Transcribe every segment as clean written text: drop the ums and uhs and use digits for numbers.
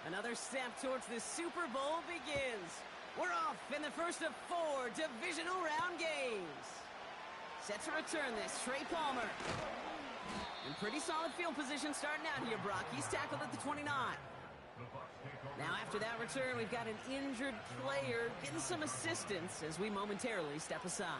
Another step towards the Super Bowl begins. We're off in the first of 4 divisional round games. Set to return this, Trey Palmer. In pretty solid field position starting out here, Brock. He's tackled at the 29. Now after that return, we've got an injured player getting some assistance as we momentarily step aside.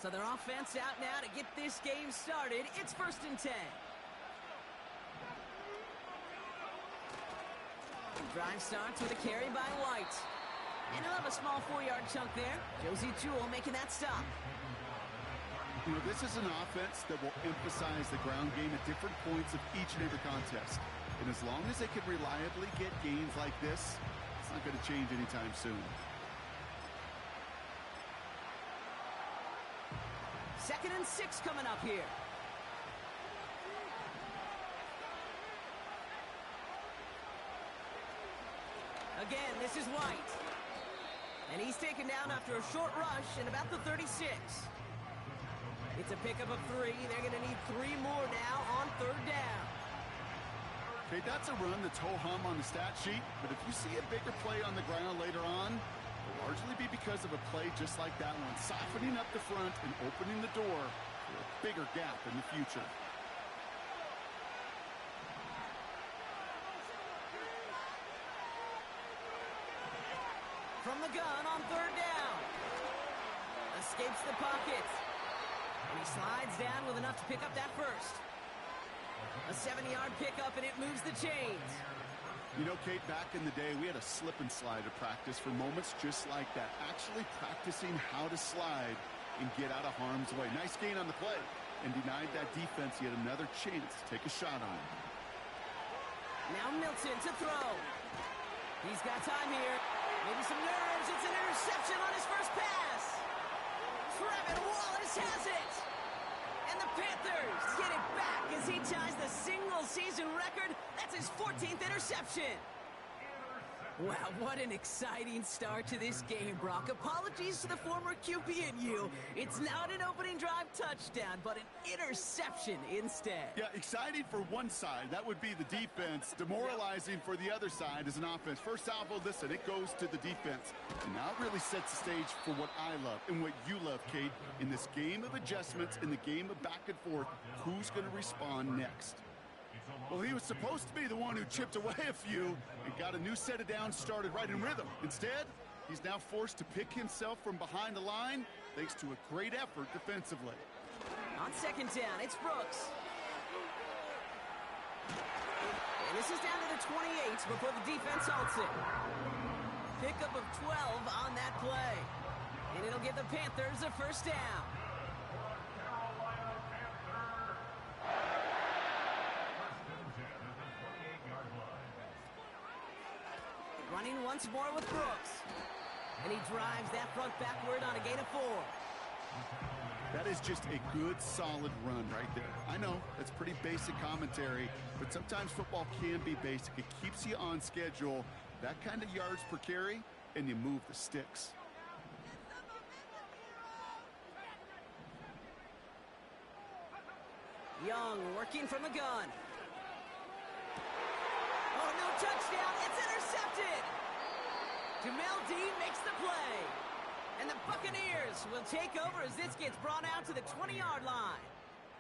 So their offense out now to get this game started. It's 1st and 10. Drive starts with a carry by White. And he'll have a small 4-yard chunk there. Josie Jewell making that stop. You know, this is an offense that will emphasize the ground game at different points of each and every contest. And as long as they can reliably get gains like this, it's not going to change anytime soon. 2nd and 6 coming up here. Again, this is White. And he's taken down after a short rush in about the 36. It's a pickup of 3. They're going to need 3 more now on 3rd down. Okay, that's a run that's ho-hum on the stat sheet, but if you see a bigger play on the ground later on, it'll largely be because of a play just like that one, softening up the front and opening the door for a bigger gap in the future. From the gun on 3rd down. Escapes the pocket. And he slides down with enough to pick up that first. A 70-yard pickup, and it moves the chains. You know, Kate, back in the day, we had a slip and slide to practice for moments just like that. Actually practicing how to slide and get out of harm's way. Nice gain on the play, and denied that defense yet another chance to take a shot on him. Now Milton to throw. He's got time here. Maybe some nerves. It's an interception on his first pass. Trevin Wallace has it. And the Panthers get it back as he ties the single-season record. That's his 14th interception. Wow, what an exciting start to this game, Brock. Apologies to the former QB and you. It's not an opening drive touchdown, but an interception instead. Yeah, exciting for one side. That would be the defense. Demoralizing for the other side as an offense. First salvo, listen, it goes to the defense. And now it really sets the stage for what I love and what you love, Kate. In this game of adjustments, in the game of back and forth, who's going to respond next? Well, he was supposed to be the one who chipped away a few and got a new set of downs started right in rhythm. Instead, he's now forced to pick himself from behind the line thanks to a great effort defensively. On 2nd down, it's Brooks. And this is down to the 28 before the defense halts it. Pickup of 12 on that play. And it'll give the Panthers a 1st down. Running once more with Brooks. And he drives that front backward on a gain of 4. That is just a good, solid run right there. I know, that's pretty basic commentary, but sometimes football can be basic. It keeps you on schedule, that kind of yards per carry, and you move the sticks. Young working from the gun. Oh, no touchdown. It's intercepted. makes the play. And the Buccaneers will take over as this gets brought out to the 20-yard line.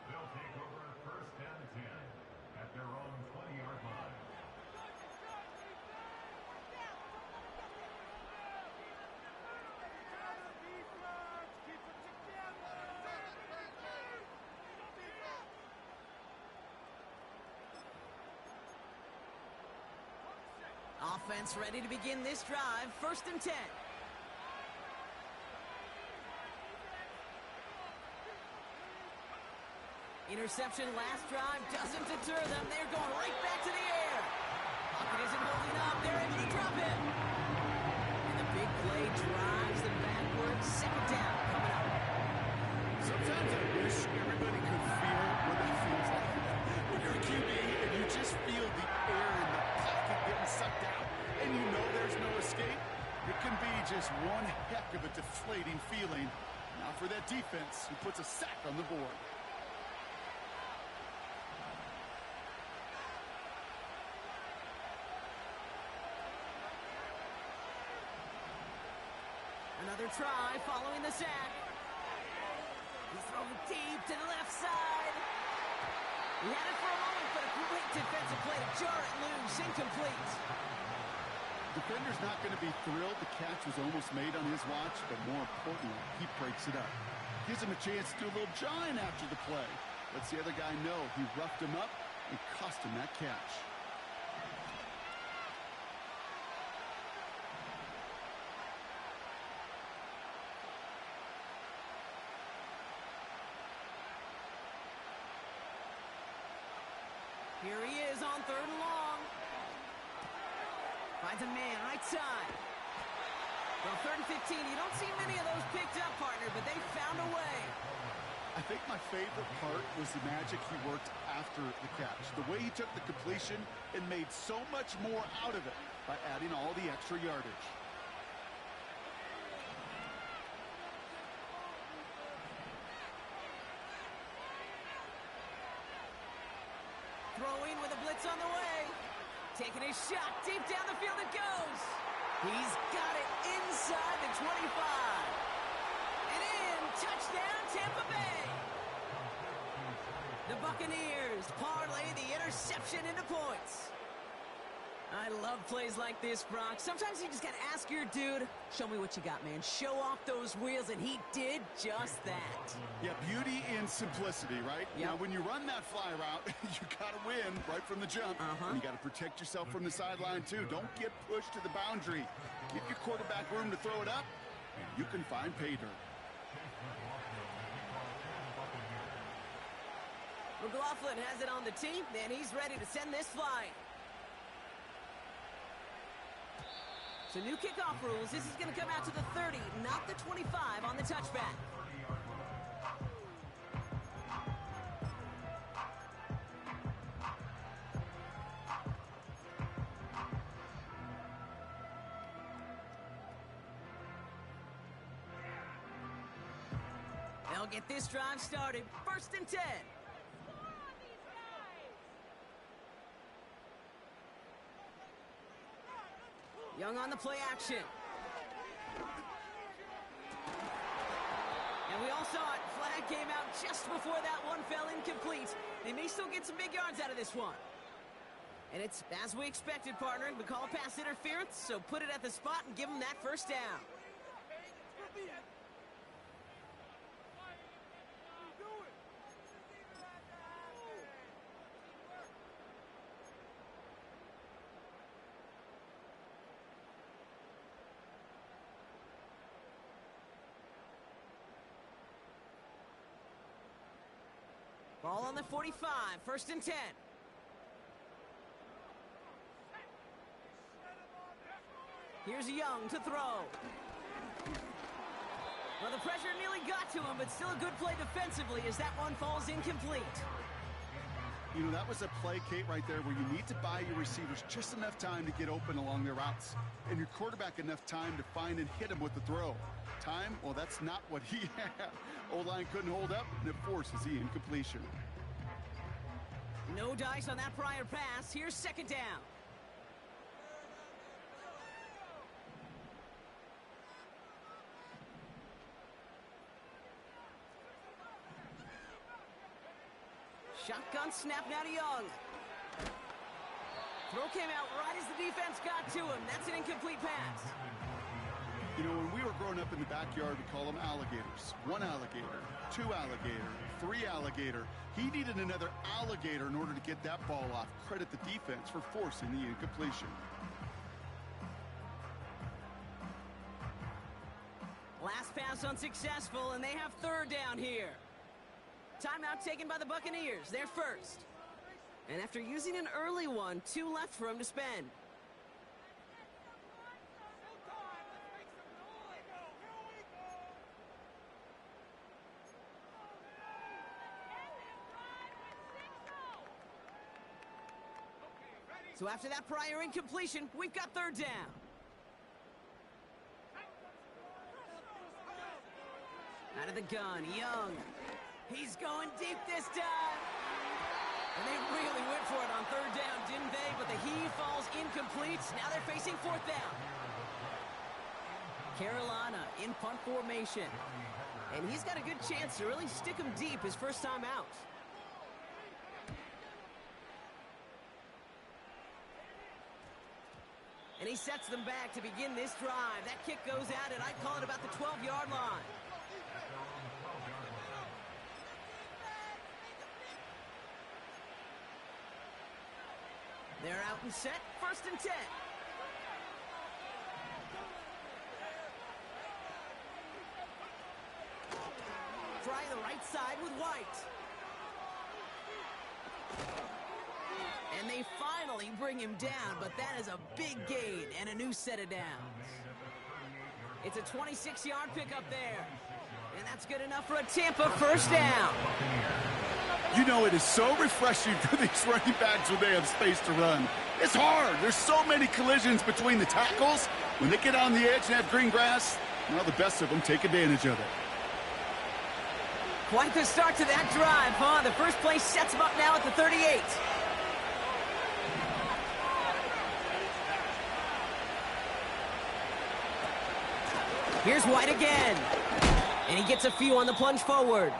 They'll take over at 1st and 10 at their own 20-yard line. Offense ready to begin this drive. 1st and 10. Interception last drive doesn't deter them. They're going right back to the air. Pocket isn't holding up. They're able to drop it. And the big play drives them backwards. 2nd down coming up. Sometimes I wish everybody could feel what that feels like. When you're a QB and you just feel the air in the pocket getting sucked out and you know there's no escape, it can be just one heck of a deflating feeling. Now for that defense who puts a sack on the board. Another try following the sack. He's thrown deep to the left side. He had it for a moment, but a great defensive play to jar it loose. Incomplete. Defender's not going to be thrilled the catch was almost made on his watch, but more importantly, he breaks it up. Gives him a chance to do a little jawing after the play. Lets the other guy know he roughed him up and cost him that catch. Here he is on 3rd and long. Finds a man, right side. Well, 3rd and 15, you don't see many of those picked up, partner, but they found a way. I think my favorite part was the magic he worked after the catch. The way he took the completion and made so much more out of it by adding all the extra yardage. Throwing with a blitz on the way. Taking his shot. Deep down the field it goes. He's got it inside the 25. And in. Touchdown, Tampa Bay. The Buccaneers parlay the interception into points. I love plays like this, Brock. Sometimes you just got to ask your dude, show me what you got, man. Show off those wheels, and he did just that. Yeah, beauty in simplicity, right? Yep. Now, when you run that fly route, you got to win right from the jump. And you got to protect yourself from the sideline, too. Don't get pushed to the boundary. Give your quarterback room to throw it up, and you can find pay dirt. McLaughlin has it on the team, and he's ready to send this flying. So new kickoff rules. This is going to come out to the 30, not the 25 on the touchback. They'll get this drive started. 1st and 10. Young on the play action. And we all saw it. Flag came out just before that one fell incomplete. They may still get some big yards out of this one. And it's as we expected, partner. We call a pass interference, so put it at the spot and give them that 1st down. Ball on the 45, 1st and 10. Here's Young to throw. Well, the pressure nearly got to him, but still a good play defensively as that one falls incomplete. You know, that was a play, Kate, right there where you need to buy your receivers just enough time to get open along their routes, and your quarterback enough time to find and hit him with the throw. Time? Well, that's not what he had. O-line couldn't hold up, and it forces the incompletion. No dice on that prior pass. Here's 2nd down. Shotgun snap now to Young. Throw came out right as the defense got to him. That's an incomplete pass. You know, when we were growing up in the backyard, we call them alligators. 1 alligator, 2 alligator, 3 alligator. He needed another alligator in order to get that ball off. Credit the defense for forcing the incompletion. Last pass unsuccessful, and they have 3rd down here. Timeout taken by the Buccaneers. They're first. And after using an early one, 2 left for him to spend. So after that prior incompletion, we've got 3rd down. Out of the gun, Young. He's going deep this time. And they really went for it on 3rd down, didn't they? But the heave falls incomplete. Now they're facing 4th down. Carolina in punt formation. And he's got a good chance to really stick him deep his first time out. And he sets them back to begin this drive. That kick goes out, and I call it about the 12-yard line. They're out and set. 1st and 10. Try the right side with White. And they finally bring him down, but that is a big gain and a new set of downs. It's a 26-yard pickup there. And that's good enough for a Tampa 1st down. You know, it is so refreshing for these running backs when they have space to run. It's hard. There's so many collisions between the tackles. When they get on the edge and have green grass, well, the best of them take advantage of it. Quite the start to that drive, huh? The first play sets him up now at the 38. Here's White again. And he gets a few on the plunge forward.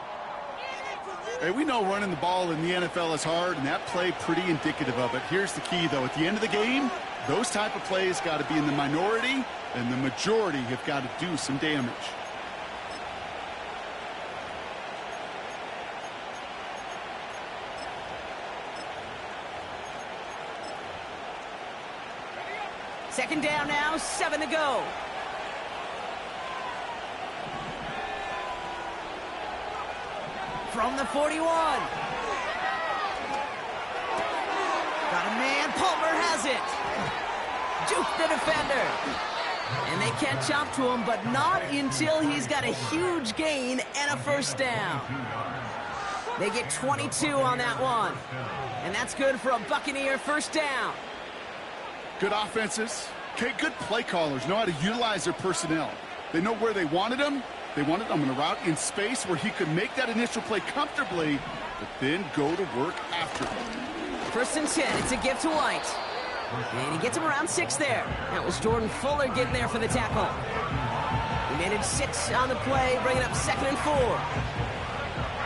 Hey, we know running the ball in the NFL is hard, and that play pretty indicative of it. Here's the key, though. At the end of the game, those type of plays got to be in the minority, and the majority have got to do some damage. Second down now, 7 to go. From the 41. Got a man. Palmer has it. Juke the defender. And they catch up to him, but not until he's got a huge gain and a 1st down. They get 22 on that one. And that's good for a Buccaneer 1st down. Good offenses. Okay, good play callers know how to utilize their personnel. They know where they wanted them. They wanted him in a route in space where he could make that initial play comfortably, but then go to work after it. 1st and 10. It's a gift to White. And he gets him around 6 there. That was Jordan Fuller getting there for the tackle. He managed 6 on the play, bringing up 2nd and 4.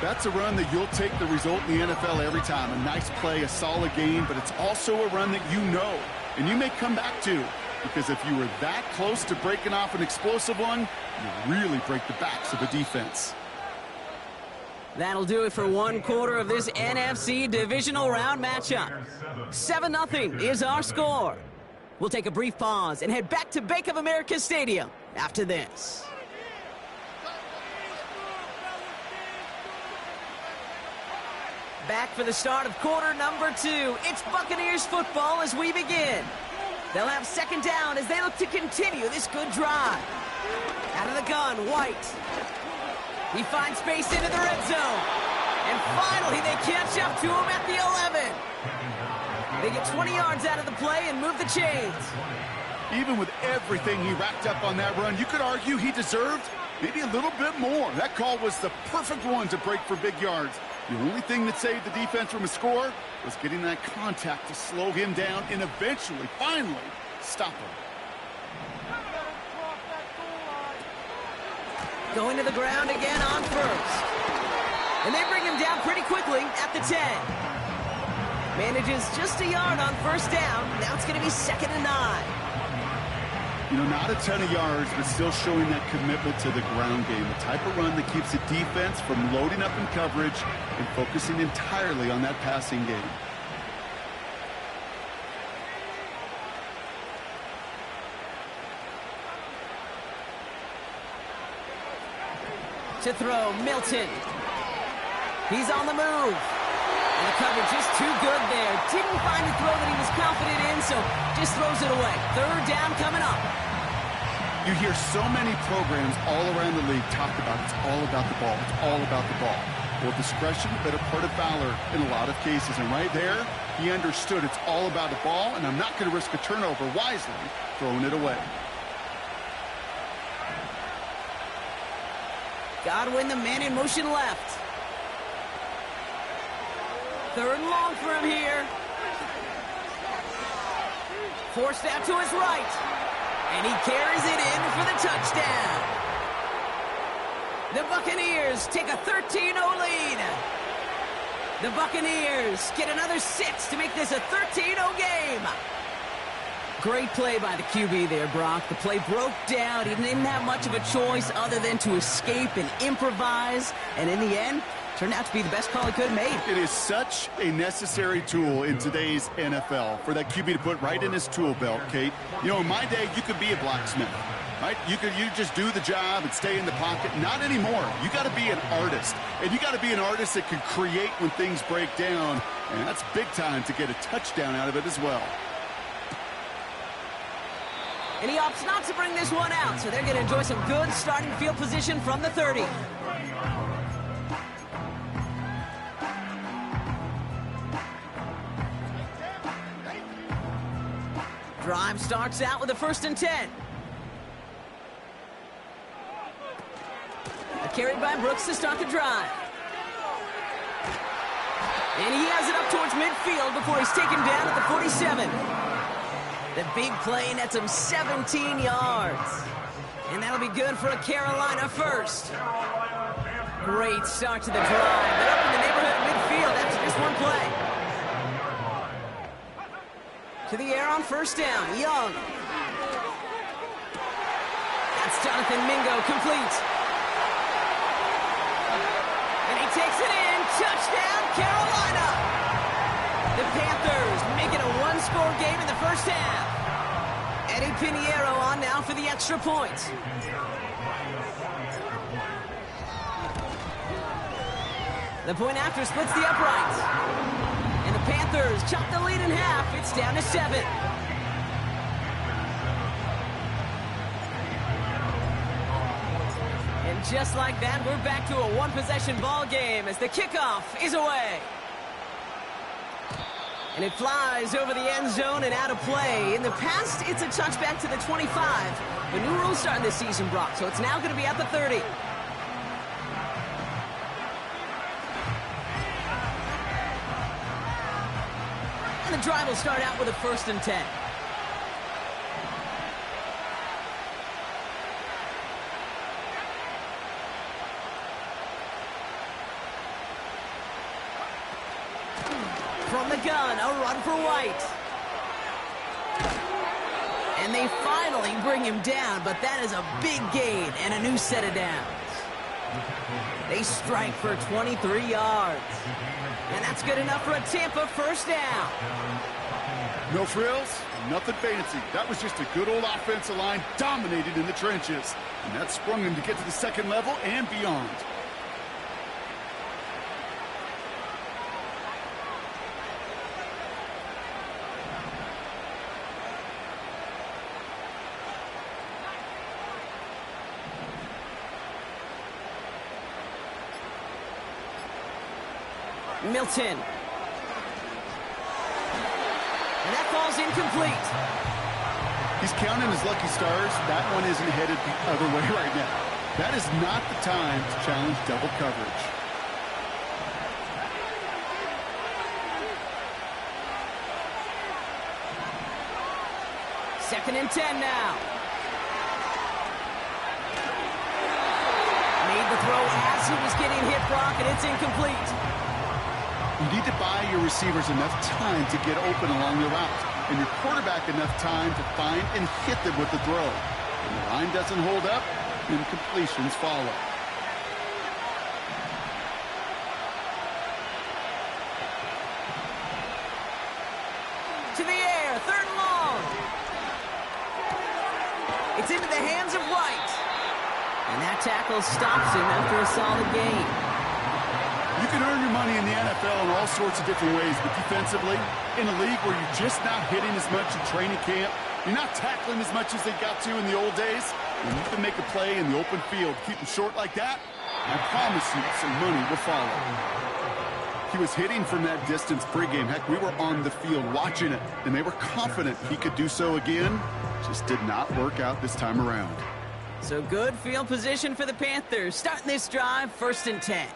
That's a run that you'll take the result in the NFL every time. A nice play, a solid game, but it's also a run that you know, and you may come back to. Because if you were that close to breaking off an explosive one, you really break the backs of the defense. That'll do it for 1 quarter of this NFC divisional round matchup. 7-0 is our score. We'll take a brief pause and head back to Bank of America Stadium after this. Back for the start of quarter number 2. It's Buccaneers football as we begin. They'll have 2nd down as they look to continue this good drive. Out of the gun, White. He finds space into the red zone. And finally, they catch up to him at the 11. They get 20 yards out of the play and move the chains. Even with everything he racked up on that run, you could argue he deserved maybe a little bit more. That call was the perfect one to break for big yards. The only thing that saved the defense from a score was getting that contact to slow him down and eventually, finally, stop him. Going to the ground again on 1st. And they bring him him down pretty quickly at the 10. Manages just a yard on first down. Now it's going to be 2nd and 9. You know, not a ton of yards, but still showing that commitment to the ground game. The type of run that keeps the defense from loading up in coverage and focusing entirely on that passing game. To throw, Milton. He's on the move. And the coverage is too good there. Didn't find a throw that he was confident in, so just throws it away. 3rd down coming up. You hear so many programs all around the league talk about it's all about the ball. It's all about the ball. Well, discretion, better part of valor in a lot of cases. And right there, he understood it's all about the ball, and I'm not going to risk a turnover wisely, throwing it away. Godwin, the man in motion left. 3rd and long for him here. Forced out to his right. And he carries it in for the touchdown. The Buccaneers take a 13-0 lead. The Buccaneers get another 6 to make this a 13-0 game. Great play by the QB there, Brock. The play broke down. He didn't have much of a choice other than to escape and improvise. And in the end, turned out to be the best call he could have made. It is such a necessary tool in today's NFL for that QB to put right in his tool belt, Kate. You know, in my day, you could be a blacksmith, right? You just do the job and stay in the pocket. Not anymore. You got to be an artist. And you got to be an artist that can create when things break down. And that's big time to get a touchdown out of it as well. And he opts not to bring this one out, so they're going to enjoy some good starting field position from the 30. Drive starts out with a 1st and 10. Carried by Brooks to start the drive. And he has it up towards midfield before he's taken down at the 47. The big play nets him 17 yards. And that'll be good for a Carolina first. Great start to the drive. But up in the neighborhood of midfield after just one play. To the air on 1st down. Young. That's Jonathan Mingo, complete. And he takes it in. Touchdown, Carolina. The Panthers make it a 1-score game in the 1st half. Eddie Pinheiro on now for the extra point. The point after splits the uprights. And the Panthers chop the lead in half. It's down to 7. And just like that, we're back to a 1-possession ball game as the kickoff is away. And it flies over the end zone and out of play. In the past, it's a touchback to the 25. The new rules starting this season, Brock, so it's now going to be at the 30. And the drive will start out with a 1st and 10. From the gun, a run for White. And they finally bring him down, but that is a big gain and a new set of downs. They strike for 23 yards. And that's good enough for a Tampa 1st down. No frills, nothing fancy. That was just a good old offensive line dominated in the trenches. And that sprung him to get to the 2nd level and beyond. Milton. And that falls incomplete. He's counting his lucky stars. That one isn't headed the other way right now. That is not the time to challenge double coverage. Second and 10 now. Made made the throw as he was getting hit, Brock, and it's incomplete. You need to buy your receivers enough time to get open along the route, and your quarterback enough time to find and hit them with the throw. When the line doesn't hold up, incompletions follow. To the air, third and long. It's into the hands of White. And that tackle stops him after a solid gain. You can earn your money in the NFL in all sorts of different ways, but defensively, in a league where you're just not hitting as much in training camp, you're not tackling as much as they got to in the old days, when you can make a play in the open field, keep them short like that, I promise you some money will follow. He was hitting from that distance pregame. Heck, we were on the field watching it, and they were confident he could do so again. Just did not work out this time around. So good field position for the Panthers. Starting this drive, 1st and 10.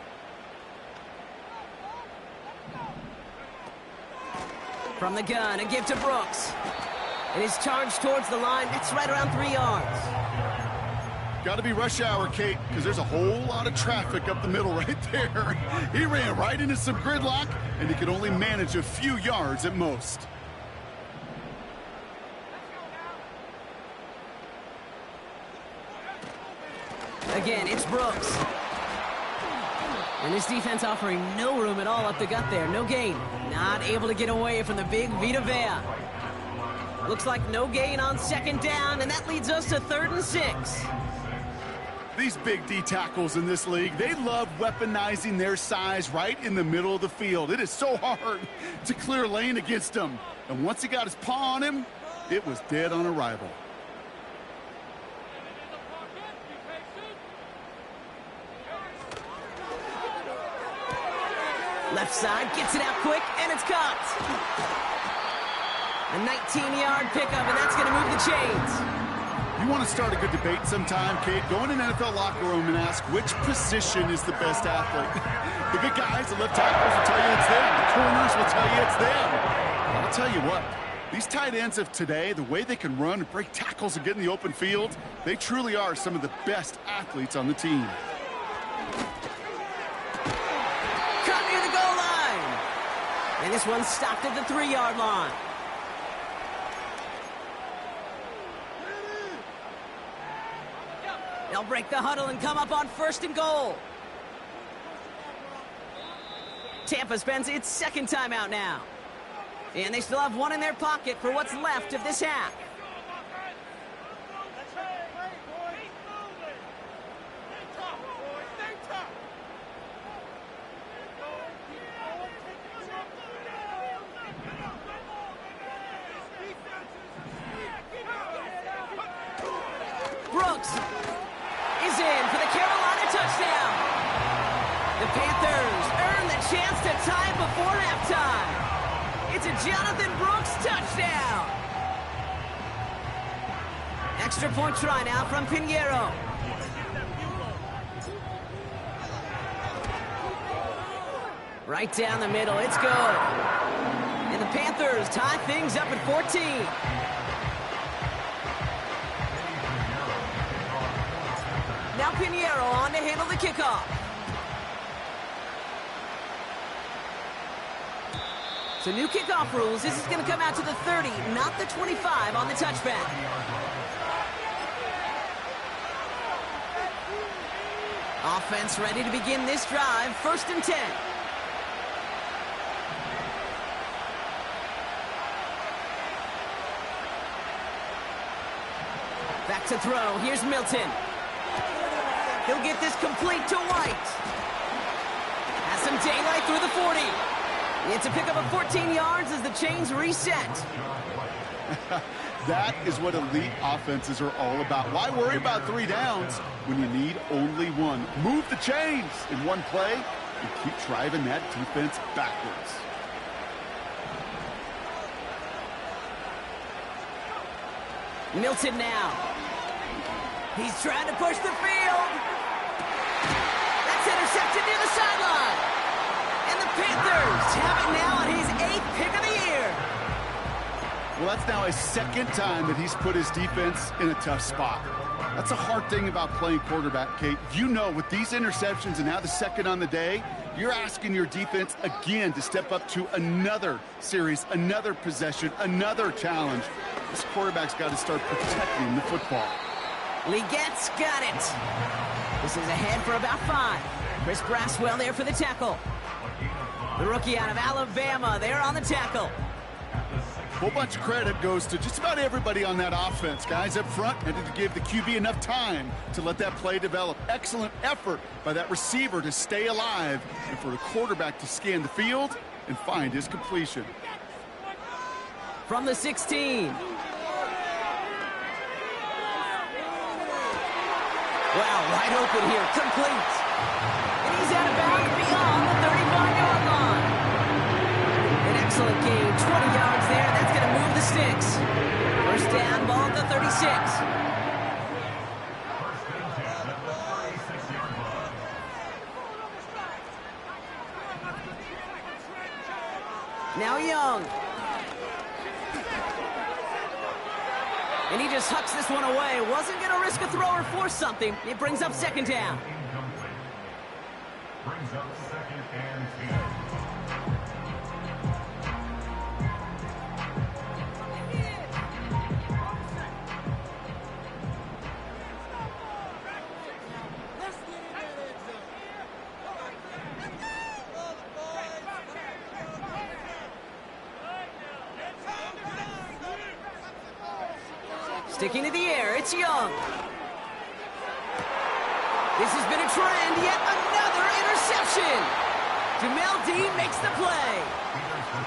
From the gun, a give to Brooks. It is charged towards the line. That's right around 3 yards. Got to be rush hour, Kate, because there's a whole lot of traffic up the middle right there. He ran right into some gridlock, and he could only manage a few yards at most. Again, it's Brooks. And this defense offering no room at all up the gut there. No gain. Not able to get away from the big Vita Vea. Looks like no gain on 2nd down, and that leads us to 3rd and 6. These big D tackles in this league, they love weaponizing their size right in the middle of the field. It is so hard to clear lane against them. And once he got his paw on him, it was dead on arrival. Left side, gets it out quick, and it's caught. A 19-yard pickup, and that's going to move the chains. You want to start a good debate sometime, Kate? Go in an NFL locker room and ask which position is the best athlete. The big guys, the left tackles will tell you it's them. The corners will tell you it's them. I'll tell you what, these tight ends of today, the way they can run and break tackles and get in the open field, they truly are some of the best athletes on the team. Cut near the goal line. And this one's stopped at the 3-yard line. They'll break the huddle and come up on 1st and goal. Tampa spends its 2nd timeout now. And they still have one in their pocket for what's left of this half. Brooks is in for the Carolina touchdown. The Panthers earn the chance to tie before halftime. It's a Jonathan Brooks touchdown. Extra point try now from Pinheiro. Right down the middle, it's good. And the Panthers tie things up at 14. Now Pinheiro on to handle the kickoff. So new kickoff rules. This is going to come out to the 30, not the 25 on the touchback. Offense ready to begin this drive. 1st and 10. Back to throw. Here's Milton. He'll get this complete to White. Has some daylight through the 40. It's a pickup of 14 yards as the chains reset. That is what elite offenses are all about. Why worry about 3 downs when you need only 1? Move the chains in one play and keep driving that defense backwards. Milton now. He's trying to push the field. That's intercepted near the sideline. And the Panthers have it now on his 8th pick of the year. Well, that's now his 2nd time that he's put his defense in a tough spot. That's a hard thing about playing quarterback, Kate. You know, with these interceptions and now the second on the day, you're asking your defense again to step up to another series, another possession, another challenge. This quarterback's got to start protecting the football. Legette's got it. This is ahead for about 5. Chris Braswell there for the tackle. The rookie out of Alabama there on the tackle. A whole bunch of credit goes to just about everybody on that offense. Guys up front needed to give the QB enough time to let that play develop. Excellent effort by that receiver to stay alive and for the quarterback to scan the field and find his completion. From the 16. Wow, wide open here, complete. And he's out of bounds beyond the 35-yard line. An excellent gain, 20 yards there. That's going to move the sticks. First down, ball at the 36. Now Young. And he just hucks this one away. Wasn't going to risk a throw or force something. It brings up second down. Incomplete. Brings up 2nd and 10. Sticking to the air, it's Young. This has been a trend, yet another interception. Jamel Dean makes the play.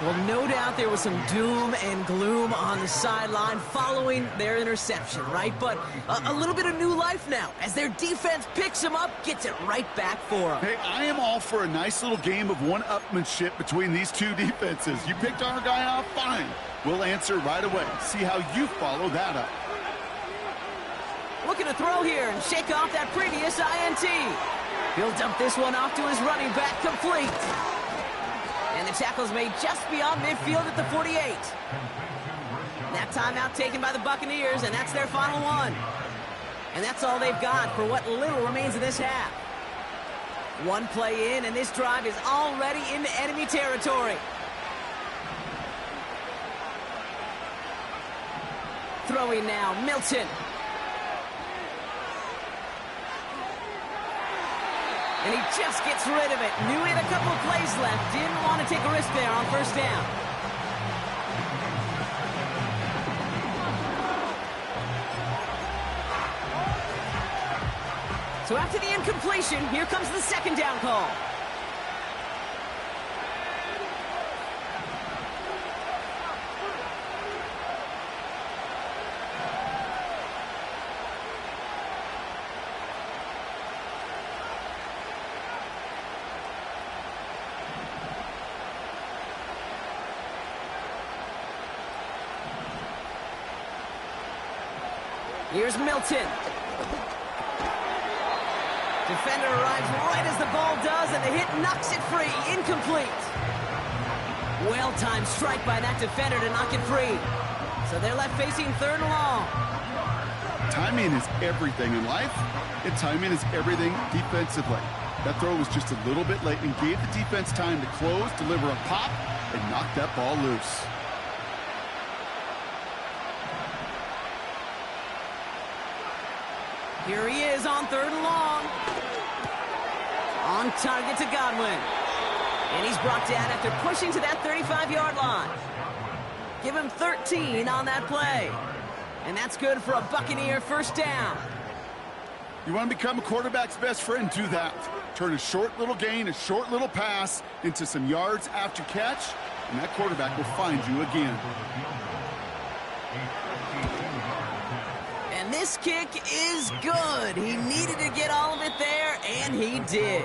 Well, no doubt there was some doom and gloom on the sideline following their interception, right? But a little bit of new life now as their defense picks him up, gets it right back for them. Hey, I am all for a nice little game of one-upmanship between these two defenses. You picked our guy off, fine. We'll answer right away. See how you follow that up. Looking to throw here and shake off that previous INT. He'll dump this one off to his running back, complete. And the tackle's made just beyond midfield at the 48. That timeout taken by the Buccaneers, and that's their final one. And that's all they've got for what little remains of this half. One play in, and this drive is already into enemy territory. Throwing now, Milton. And he just gets rid of it. Knew he had a couple plays left. Didn't want to take a risk there on first down. So after the incompletion, here comes the second down call. Here's Milton. Defender arrives right as the ball does, and the hit knocks it free. Incomplete. Well-timed strike by that defender to knock it free. So they're left facing 3rd and long. Timing is everything in life, and timing is everything defensively. That throw was just a little bit late and gave the defense time to close, deliver a pop, and knock that ball loose. Here he is on 3rd and long. On target to Godwin. And he's brought down after pushing to that 35-yard line. Give him 13 on that play. And that's good for a Buccaneer first down. You want to become a quarterback's best friend? Do that. Turn a short little gain, a short little pass into some yards after catch, and that quarterback will find you again. And this kick is good. He needed to get all of it there, and he did.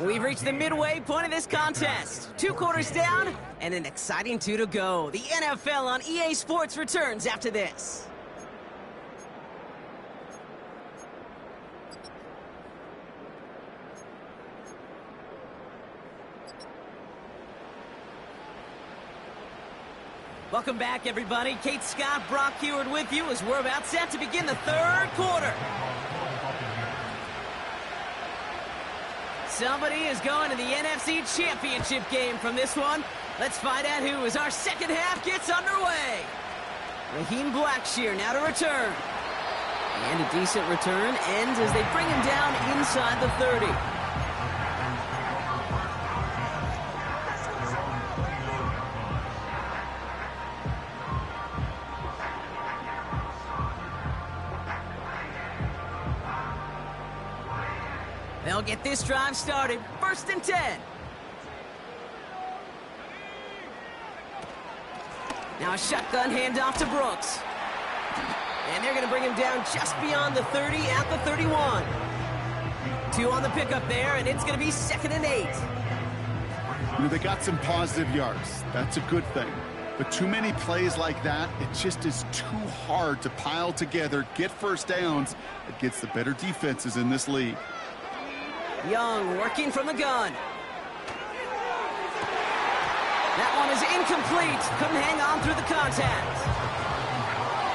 We've reached the midway point of this contest. 2 quarters down, and an exciting 2 to go. The NFL on EA Sports returns after this. Welcome back, everybody. Kate Scott, Brock Heward with you as we're about set to begin the third quarter. Somebody is going to the NFC Championship game from this one. Let's find out who as our second half gets underway. Raheem Blackshear now to return. And a decent return ends as they bring him down inside the 30. They'll get this drive started. 1st and 10. Now a shotgun handoff to Brooks. And they're going to bring him down just beyond the 30 at the 31. 2 on the pickup there, and it's going to be 2nd and 8. You know, they got some positive yards. That's a good thing. But too many plays like that, it just is too hard to pile together, get first downs against the better defenses in this league. Young working from the gun. That one is incomplete. Couldn't hang on through the contact.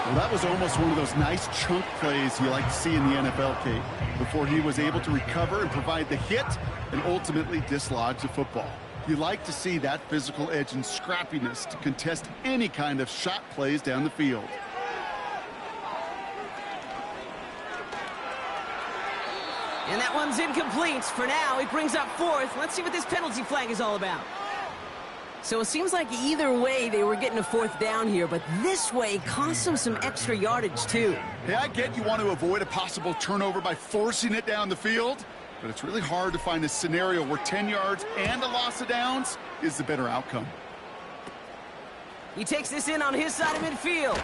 Well, that was almost one of those nice chunk plays you like to see in the NFL, Kate, before he was able to recover and provide the hit and ultimately dislodge the football. You like to see that physical edge and scrappiness to contest any kind of shot plays down the field. And that one's incomplete. For now, he brings up 4th. Let's see what this penalty flag is all about. So it seems like either way they were getting a 4th down here, but this way cost them some extra yardage too. Hey, I get you want to avoid a possible turnover by forcing it down the field, but it's really hard to find a scenario where 10 yards and a loss of downs is the better outcome. He takes this in on his side of midfield.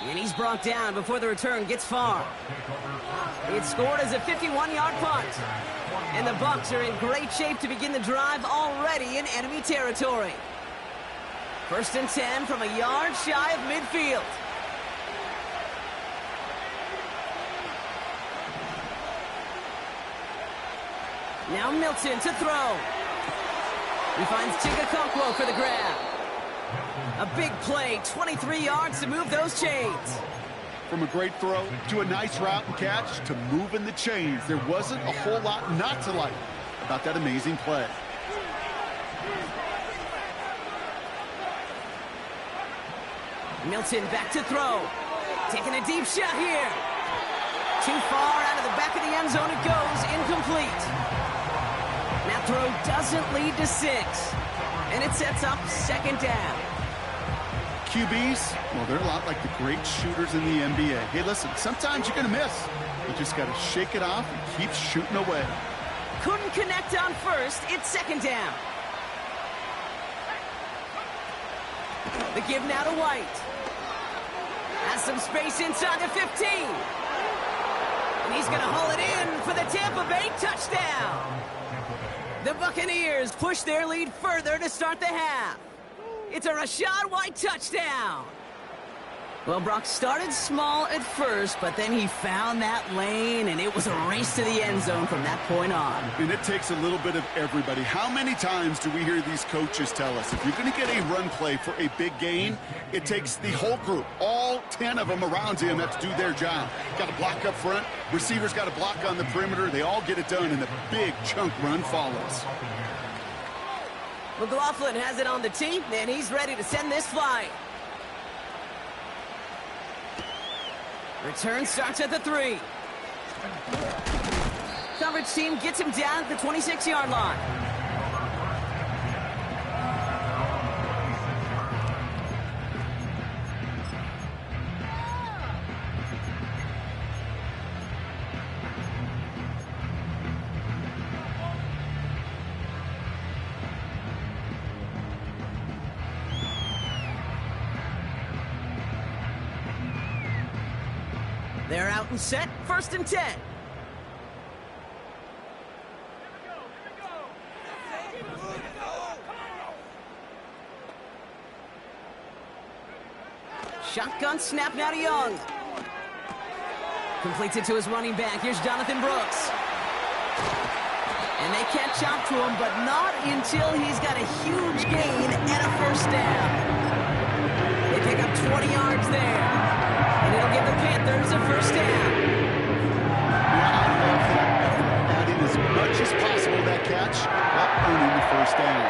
And he's brought down before the return gets far. It's scored as a 51-yard punt. And the Bucs are in great shape to begin the drive already in enemy territory. 1st and 10 from a yard shy of midfield. Now Milton to throw. He finds Chigakonkwo for the grab. A big play, 23 yards to move those chains. From a great throw to a nice route and catch to moving the chains, there wasn't a whole lot not to like about that amazing play. Milton back to throw. Taking a deep shot here. Too far out of the back of the end zone it goes. Incomplete. That throw doesn't lead to 6. And it sets up 2nd down. QBs, well, they're a lot like the great shooters in the NBA. Hey, listen, sometimes you're going to miss. You just got to shake it off and keep shooting away. Couldn't connect on 1st. It's 2nd down. The give now to White. Has some space inside the 15. And he's going to haul it in for the Tampa Bay touchdown. The Buccaneers push their lead further to start the half. It's a Rachaad White touchdown. Well, Brock started small at first, but then he found that lane, and it was a race to the end zone from that point on. And it takes a little bit of everybody. How many times do we hear these coaches tell us, if you're going to get a run play for a big gain, it takes the whole group, all 10 of them around him have to do their job. Got to block up front, receivers got to block on the perimeter, they all get it done, and a big chunk run follows. McLaughlin has it on the tee, and he's ready to send this flying. Return starts at the 3. Coverage team gets him down at the 26-yard line. They're out and set, 1st and 10. Shotgun snap now to Young. Completes it to his running back. Here's Jonathan Brooks. And they catch up to him, but not until he's got a huge gain and a 1st down. 20 yards there. And it'll give the Panthers a first down. Yeah, I love that effort, adding as much as possible to that catch while earning the first down.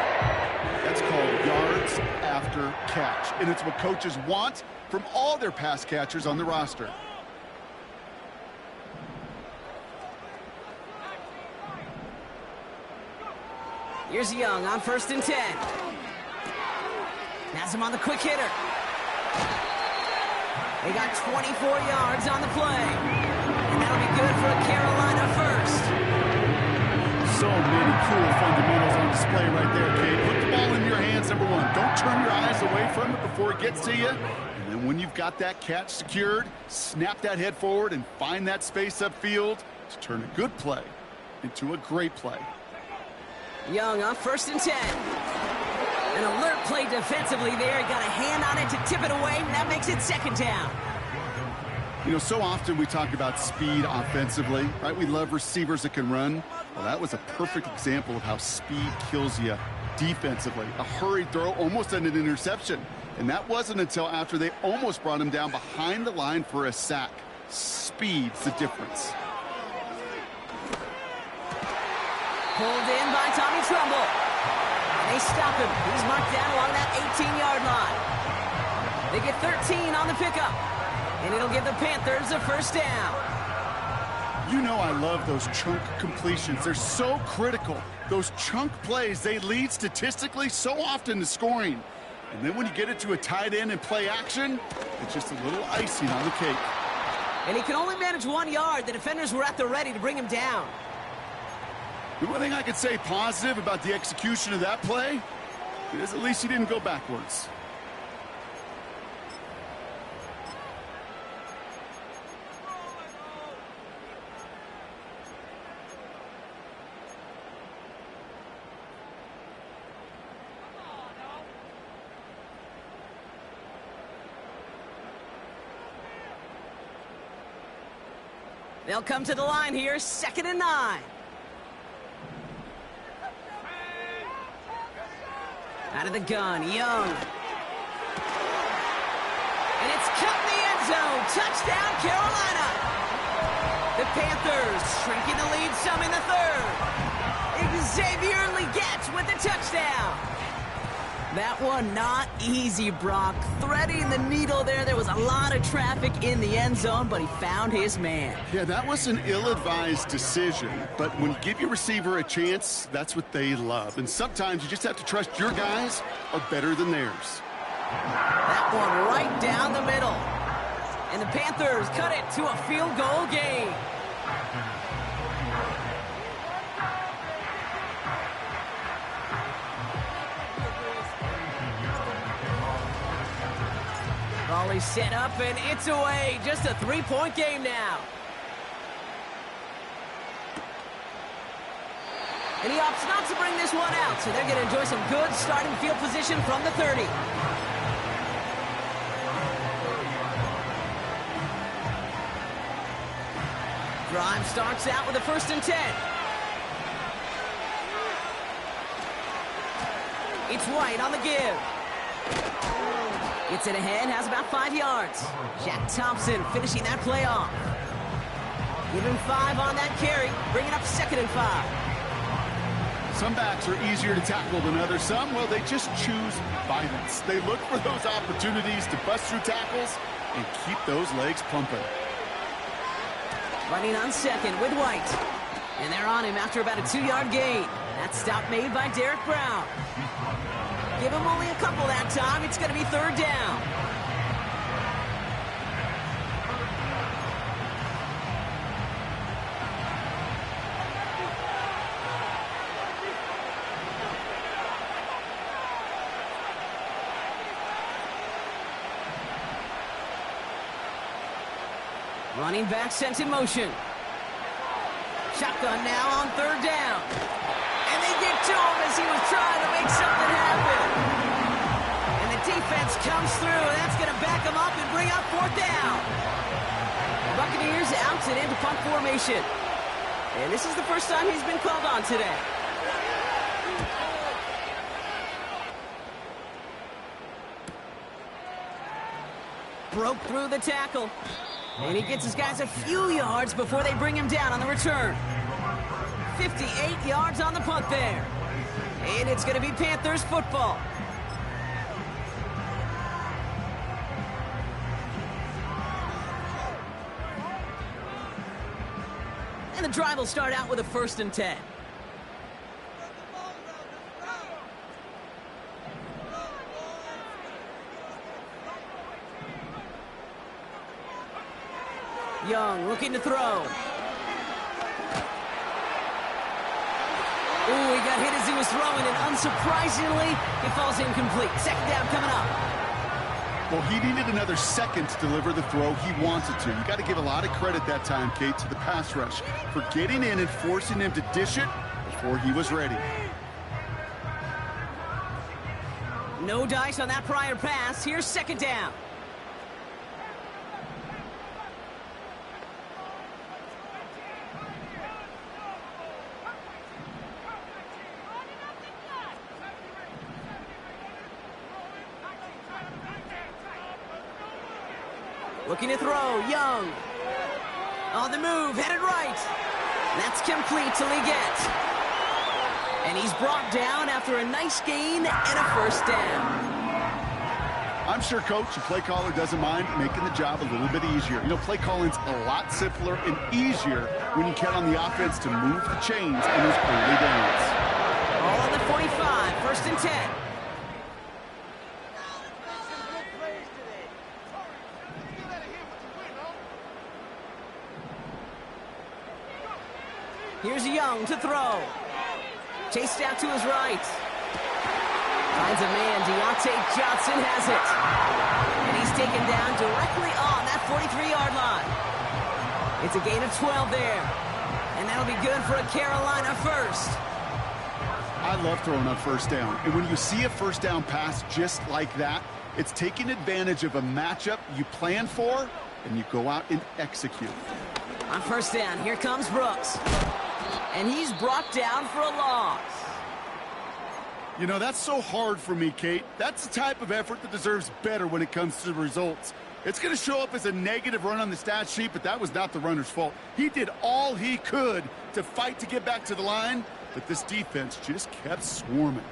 That's called yards after catch, and it's what coaches want from all their pass catchers on the roster. Here's Young on 1st and 10. Has him on the quick hitter. They got 24 yards on the play. And that'll be good for a Carolina first. So many cool fundamentals on display right there, Kate. Put the ball in your hands, number one. Don't turn your eyes away from it before it gets to you. And then when you've got that catch secured, snap that head forward and find that space upfield to turn a good play into a great play. Young on 1st and 10. An alert play defensively there. He got a hand on it to tip it away, and that makes it 2nd down. You know, so often we talk about speed offensively, right? We love receivers that can run. Well, that was a perfect example of how speed kills you defensively. A hurried throw, almost an interception. And that wasn't until after they almost brought him down behind the line for a sack. Speed's the difference. Pulled in by Tommy Trumbull. And they stop him. He's marked down along that 18-yard line. They get 13 on the pickup. And it'll give the Panthers a first down. You know I love those chunk completions. They're so critical. Those chunk plays, they lead statistically so often to scoring. And then when you get it to a tight end and play action, it's just a little icing on the cake. And he can only manage 1 yard. The defenders were at the ready to bring him down. The one thing I could say positive about the execution of that play is at least he didn't go backwards. They'll come to the line here, 2nd and 9. Out of the gun, Young. And it's cut in the end zone. Touchdown, Carolina. The Panthers shrinking the lead some in the 3rd. Xavier Legette with the touchdown. That one not easy, Brock. Threading the needle there. There was a lot of traffic in the end zone, but he found his man. Yeah, that was an ill-advised decision. But when you give your receiver a chance, that's what they love. And sometimes you just have to trust your guys are better than theirs. That one right down the middle. And the Panthers cut it to a field goal game. Volley set up, and it's away. Just a 3-point game now. And he opts not to bring this one out, so they're going to enjoy some good starting field position from the 30. Drive starts out with a 1st and 10. It's White on the give. Gets it ahead, has about 5 yards. Jack Thompson finishing that play off. Give him 5 on that carry, bringing up 2nd and 5. Some backs are easier to tackle than others. Some, well, they just choose violence. They look for those opportunities to bust through tackles and keep those legs pumping. Running on 2nd with White. And they're on him after about a 2-yard gain. That stop made by Derek Brown. Give him only a couple that time. It's going to be 3rd down. Running back sent in motion. Shotgun now on 3rd down. And they get to him as he was trying to make something happen. And the defense comes through, and that's going to back him up and bring up 4th down. Buccaneers out and into punt formation. And this is the first time he's been called on today. Broke through the tackle. And he gets his guys a few yards before they bring him down on the return. 58 yards on the punt there. And it's going to be Panthers football. And the drive will start out with a 1st and 10. Young looking to throw. Ooh, he got hit as he was throwing, and unsurprisingly, it falls incomplete. 2nd down coming up. Well, he needed another second to deliver the throw he wanted to. You got to give a lot of credit that time, Kate, to the pass rush for getting in and forcing him to dish it before he was ready. No dice on that prior pass. Here's 2nd down. Looking to throw, Young. On the move, headed right. That's complete to Leggett. And he's brought down after a nice gain and a 1st down. I'm sure Coach, the play caller, doesn't mind making the job a little bit easier. You know, play calling's a lot simpler and easier when you count on the offense to move the chains in those early downs. All on the 45, 1st and 10. Here's Young to throw. Chased out to his right. Finds a man. Deontay Johnson has it. And he's taken down directly on that 43-yard line. It's a gain of 12 there. And that'll be good for a Carolina 1st. I love throwing on 1st down. And when you see a 1st down pass just like that, it's taking advantage of a matchup you plan for, and you go out and execute. On 1st down, here comes Brooks. And he's brought down for a loss. You know, that's so hard for me, Kate. That's the type of effort that deserves better when it comes to the results. It's going to show up as a negative run on the stat sheet, but that was not the runner's fault. He did all he could to fight to get back to the line, but this defense just kept swarming.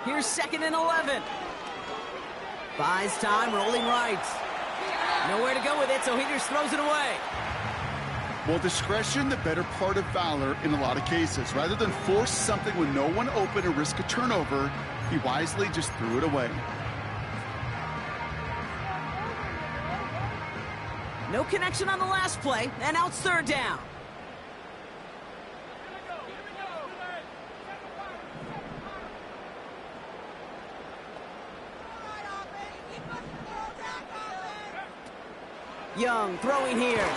Here's 2nd and 11. Buys time, rolling right. Nowhere to go with it, so he just throws it away. Well, discretion, the better part of valor in a lot of cases. Rather than force something with no one open and risk a turnover, he wisely just threw it away. No connection on the last play, and now it's 3rd down. Young throwing here.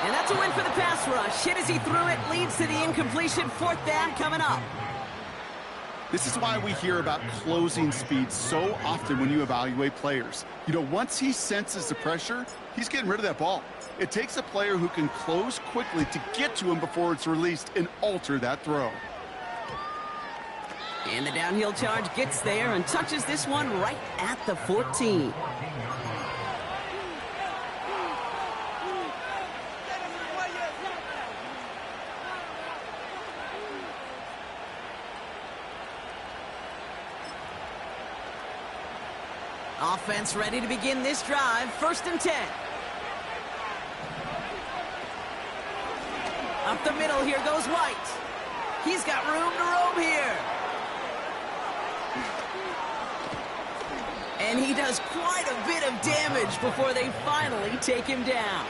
And that's a win for the pass rush. Hit as he threw it, leads to the incompletion. 4th down coming up. This is why we hear about closing speed so often when you evaluate players. You know, once he senses the pressure, he's getting rid of that ball. It takes a player who can close quickly to get to him before it's released and alter that throw. And the downhill charge gets there and touches this one right at the 14. Offense ready to begin this drive. 1st and 10. Up the middle, here goes White. He's got room to roam here. And he does quite a bit of damage before they finally take him down.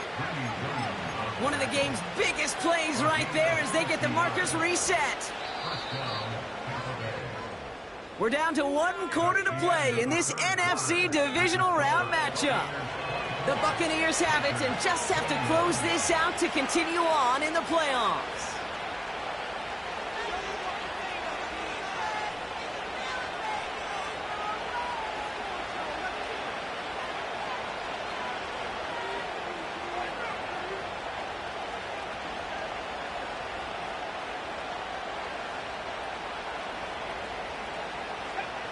One of the game's biggest plays right there as they get the markers reset. We're down to 1 quarter to play in this NFC divisional round matchup. The Buccaneers have it and just have to close this out to continue on in the playoffs.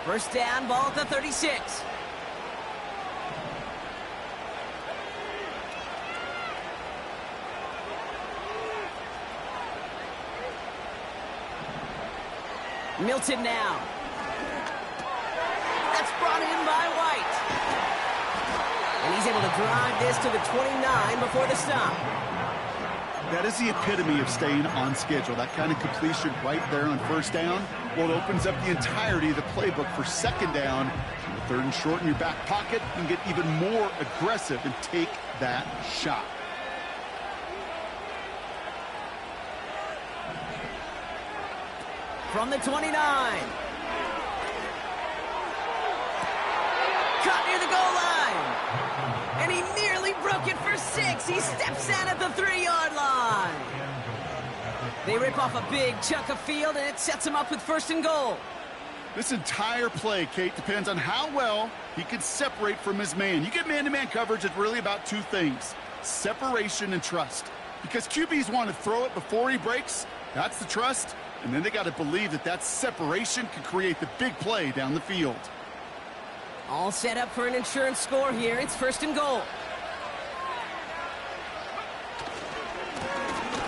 First down, ball at the 36. Milton now. That's brought in by White. And he's able to drive this to the 29 before the stop. That is the epitome of staying on schedule. That kind of completion right there on first down. Well, it opens up the entirety of the playbook for second down. And the third and short in your back pocket, you can get even more aggressive and take that shot. From the 29. Caught near the goal line. And he nearly broke it for 6. He steps in at the 3-yard line. They rip off a big chunk of field, and it sets him up with first and goal. This entire play, Kate, depends on how well he can separate from his man. You get man-to-man coverage, it's really about two things: separation and trust. Because QBs want to throw it before he breaks. That's the trust. And then they got to believe that that separation can create the big play down the field. All set up for an insurance score here. It's first and goal.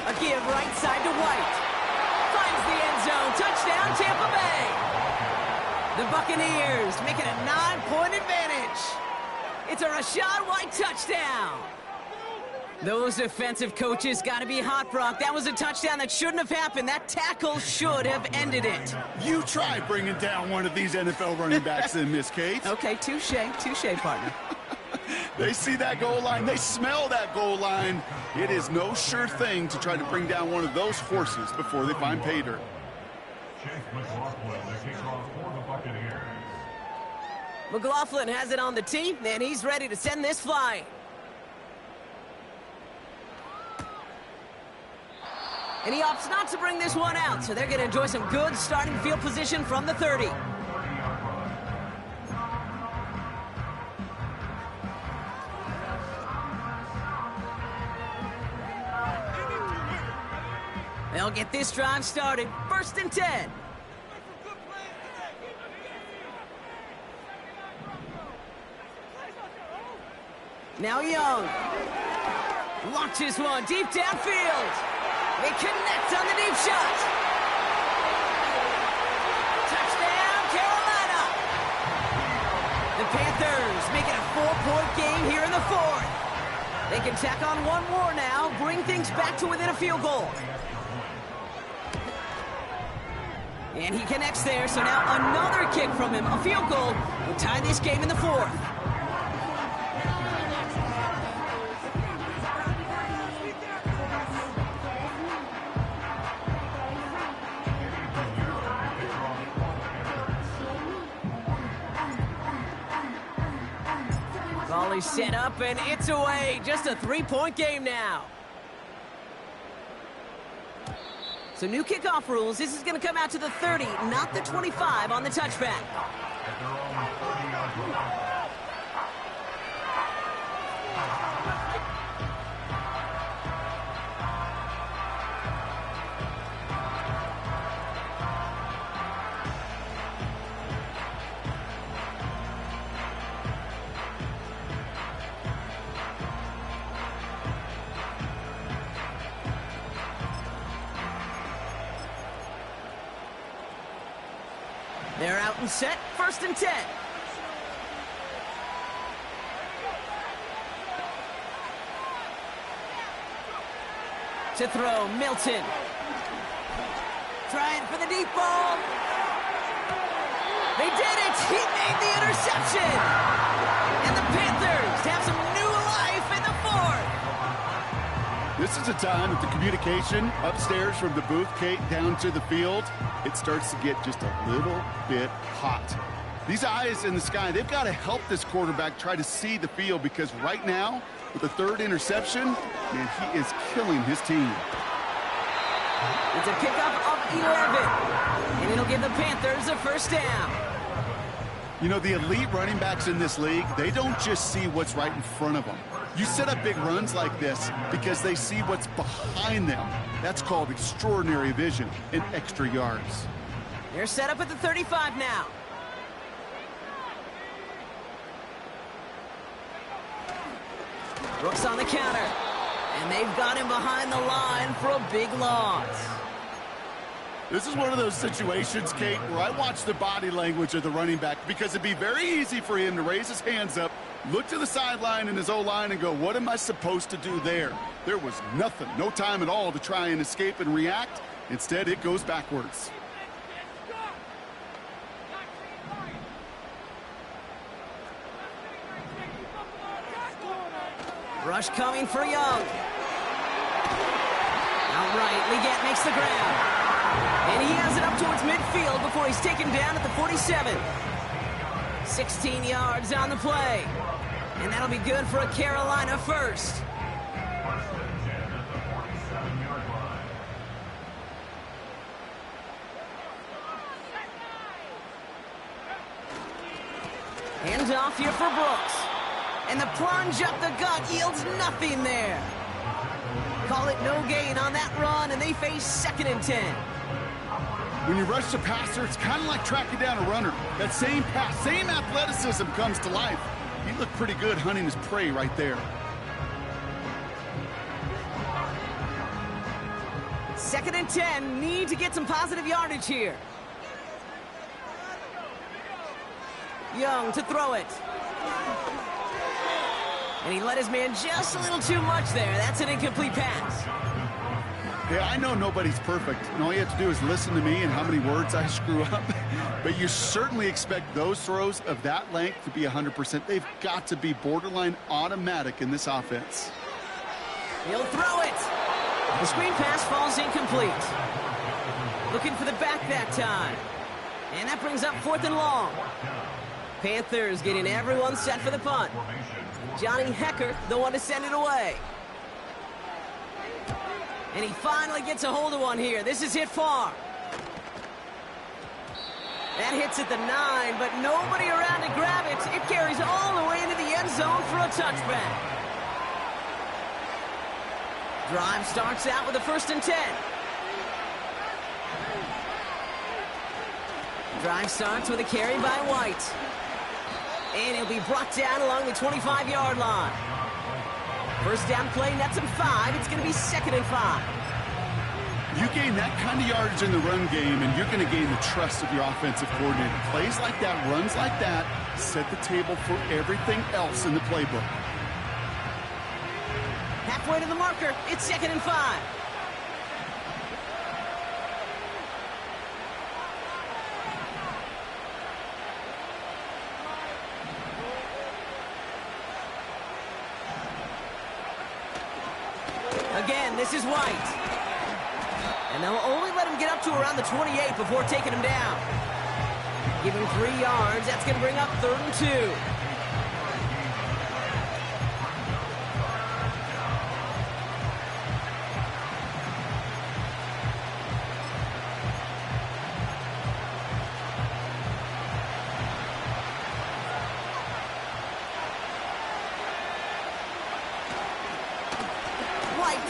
A give right side to White. Finds the end zone. Touchdown, Tampa Bay. The Buccaneers make it a 9-point advantage. It's a Rachaad White touchdown. Those defensive coaches got to be hot, Brock. That was a touchdown that shouldn't have happened. That tackle should have ended it. You try bringing down one of these NFL running backs in, Miss Kate. Okay, touche, partner. They see that goal line. They smell that goal line. It is no sure thing to try to bring down one of those horses before they find pay dirt. Chase McLaughlin, the kickoff for the Buccaneers. McLaughlin has it on the tee, and he's ready to send this flying. And he opts not to bring this one out, so they're going to enjoy some good starting field position from the 30. They'll get this drive started. First and 10. Now Young. Launches one deep downfield. They connect on the deep shot. Touchdown, Carolina. The Panthers make it a 4-point game here in the fourth. They can tack on one more now, bring things back to within a field goal. And he connects there, so now another kick from him. A field goal will tie this game in the fourth. Volley set up, and it's away. Just a 3-point game now. So new kickoff rules. This is going to come out to the 30, not the 25 on the touchback. At their own 30-yard line. They're out and set. First and 10. To throw, Milton. Trying for the deep ball. They did it. He made the interception. And the Panthers have some new life in the fourth. This is a time that the communication upstairs from the booth, Kate, down to the field, it starts to get just a little bit hot. These eyes in the sky, they've got to help this quarterback try to see the field, because right now, with the third interception, man, he is killing his team. It's a kickoff of 11, and it'll give the Panthers a first down. You know, the elite running backs in this league, they don't just see what's right in front of them. You set up big runs like this because they see what's behind them. That's called extraordinary vision and extra yards. They're set up at the 35 now. Brooks on the counter. And they've got him behind the line for a big loss. This is one of those situations, Kate, where I watch the body language of the running back because it'd be very easy for him to raise his hands up, look to the sideline in his O-line and go, what am I supposed to do there? There was nothing, no time at all to try and escape and react. Instead, it goes backwards. Rush coming for Young. Outright, Leggett makes the grab. And he has it up towards midfield before he's taken down at the 47. 16 yards on the play. And that'll be good for a Carolina first. Hands off here for Brooks. And the plunge up the gut yields nothing there. Call it no gain on that run, and they face 2nd and 10. When you rush the passer, it's kind of like tracking down a runner. That same pass, same athleticism comes to life. He looked pretty good hunting his prey right there. 2nd and 10, need to get some positive yardage here. Young to throw it. And he let his man just a little too much there. That's an incomplete pass. Hey, I know nobody's perfect, and all you have to do is listen to me and how many words I screw up. But you certainly expect those throws of that length to be 100%. They've got to be borderline automatic in this offense. He'll throw it. The screen pass falls incomplete. Looking for the back that time. And that brings up 4th and long. Panthers getting everyone set for the punt. Johnny Hecker, the one to send it away. And he finally gets a hold of one here. This is hit far. That hits at the 9, but nobody around to grab it. It carries all the way into the end zone for a touchback. Drive starts out with a 1st and 10. Drive starts with a carry by White. And he'll be brought down along the 25-yard line. First down play, nets him 5. It's going to be 2nd and 5. You gain that kind of yardage in the run game, and you're going to gain the trust of your offensive coordinator. Plays like that, runs like that, set the table for everything else in the playbook. Halfway to the marker, it's 2nd and 5. Again, this is White. And they'll only let him get up to around the 28 before taking him down. Give him 3 yards. That's going to bring up 3rd and 2.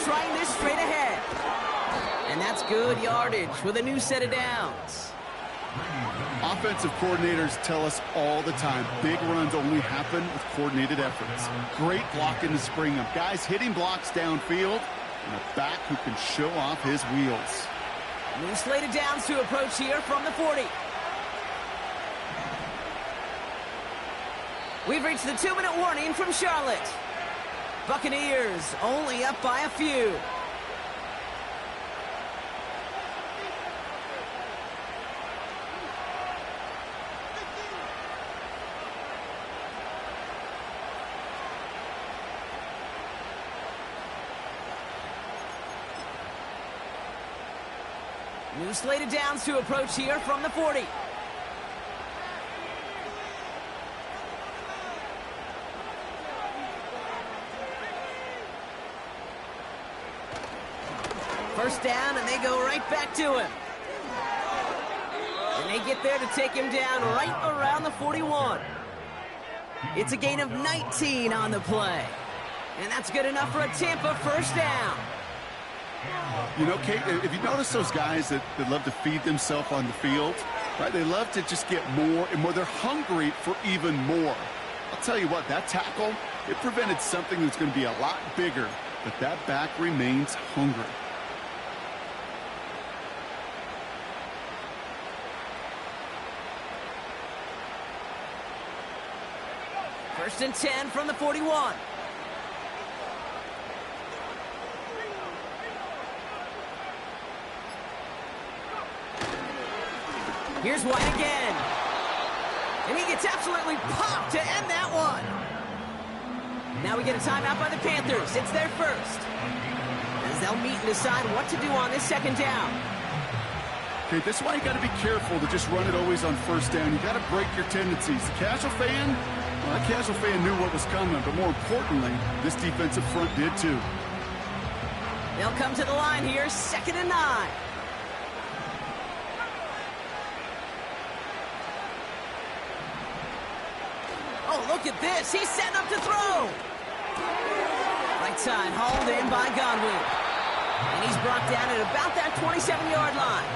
Trying this straight ahead. And that's good yardage with a new set of downs. Offensive coordinators tell us all the time, big runs only happen with coordinated efforts. Great blocking to spring them. Guys hitting blocks downfield, and a back who can show off his wheels. New slate of downs to approach here from the 40. We've reached the 2-minute warning from Charlotte. Buccaneers only up by a few. New slate of downs to approach here from the 40. First down, and they go right back to him. And they get there to take him down right around the 41. It's a gain of 19 on the play. And that's good enough for a Tampa first down. You know, Kate, if you notice those guys that love to feed themselves on the field, right? They love to just get more and more. They're hungry for even more. I'll tell you what, that tackle It prevented something that's going to be a lot bigger, but that back remains hungry. First and 10 from the 41. Here's White again. And he gets absolutely popped to end that one. Now we get a timeout by the Panthers. It's their first. As they'll meet and decide what to do on this second down. Okay, this is why you got to be careful to just run it always on first down. You got to break your tendencies. The casual fan, well, that casual fan knew what was coming, but more importantly, this defensive front did too. They'll come to the line here, 2nd and 9. Oh, look at this. He's setting up to throw. Right side, hauled in by Godwin. And he's brought down at about that 27-yard line.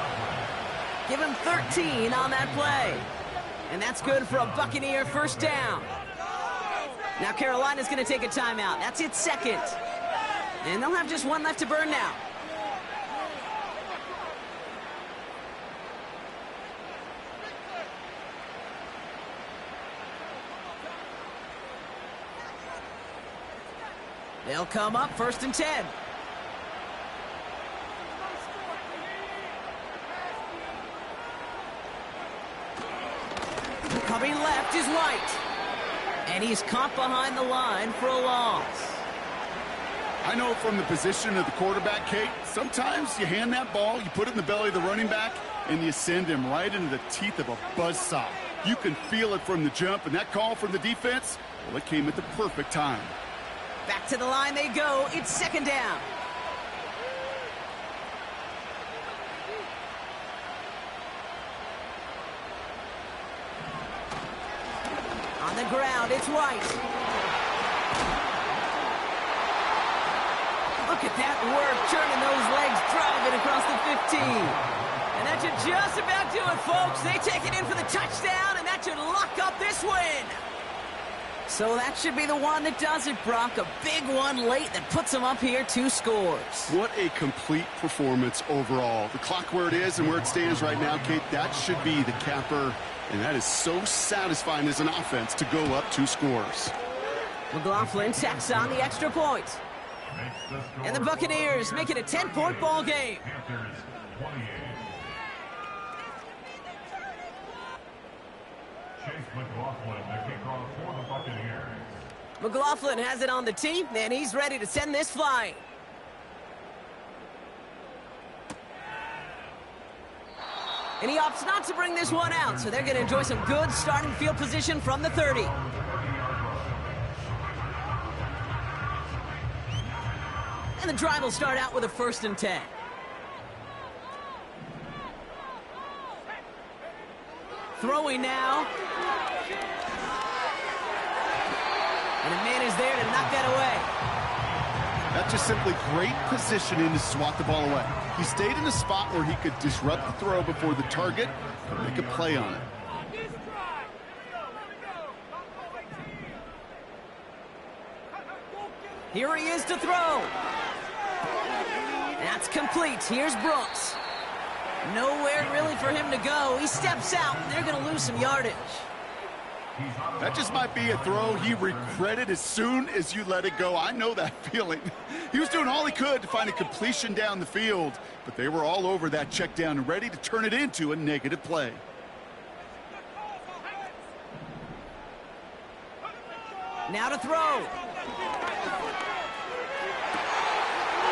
Give him 13 on that play. And that's good for a Buccaneer first down. Now Carolina's going to take a timeout. That's its second. And they'll have just one left to burn now. They'll come up 1st and 10. Coming left is White. And he's caught behind the line for a loss. I know from the position of the quarterback, Kate, sometimes you hand that ball, you put it in the belly of the running back, and you send him right into the teeth of a buzzsaw. You can feel it from the jump, and that call from the defense, well, it came at the perfect time. Back to the line they go. It's 2nd down. On the ground, it's White. Look at that work, turning those legs, driving across the 15. And that should just about do it, folks. They take it in for the touchdown, and that should lock up this win. So that should be the one that does it, Brock. A big one late that puts them up here 2 scores. What a complete performance overall. The clock where it is and where it stands right now, Kate, that should be the capper. And that is so satisfying as an offense to go up 2 scores. McLaughlin tacks on the extra point. And the Buccaneers make it a 10-point ball game. Panthers 28. Chase McLaughlin, the kickoff for the Buccaneers. McLaughlin has it on the tee, and he's ready to send this flying. And he opts not to bring this one out, so they're going to enjoy some good starting field position from the 30. And the drive will start out with a 1st and 10. Throwing now. And a man is there to knock that away. That's just simply great positioning to swat the ball away. He stayed in a spot where he could disrupt the throw before the target and make a play on it. Here he is to throw. That's complete. Here's Brooks. Nowhere really for him to go. He steps out, and they're going to lose some yardage. That just might be a throw he regretted as soon as you let it go. I know that feeling. He was doing all he could to find a completion down the field, but they were all over that check down and ready to turn it into a negative play. Now to throw.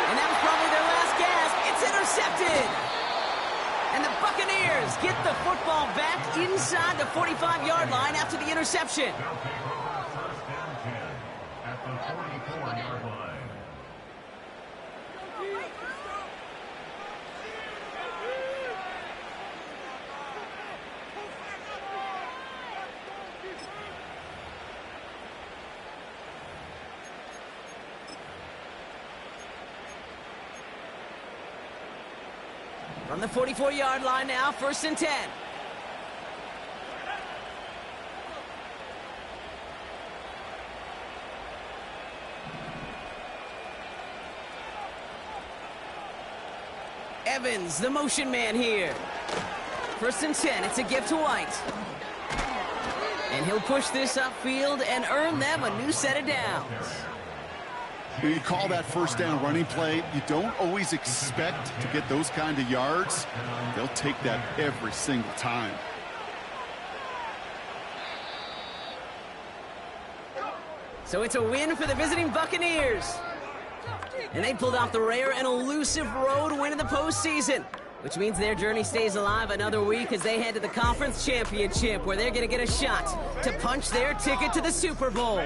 And that was probably their last gasp. It's intercepted. And the Buccaneers get the football back inside the 45-yard line after the interception. They'll take over 1st and 10 at the 44-yard line. From the 44-yard line now, 1st and 10. Evans, the motion man here. 1st and 10, it's a give to White. And he'll push this upfield and earn them a new set of downs. When you call that 1st down running play, you don't always expect to get those kind of yards. They'll take that every single time. So it's a win for the visiting Buccaneers. And they pulled off the rare and elusive road win in the postseason, which means their journey stays alive another week as they head to the conference championship, where they're going to get a shot to punch their ticket to the Super Bowl.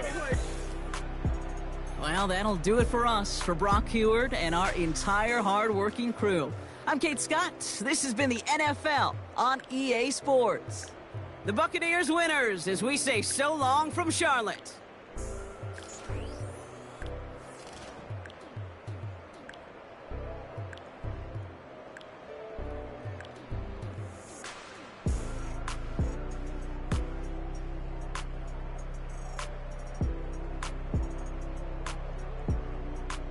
Well, that'll do it for us, for Brock Heward and our entire hard-working crew. I'm Kate Scott. This has been the NFL on EA Sports. The Buccaneers winners as we say so long from Charlotte.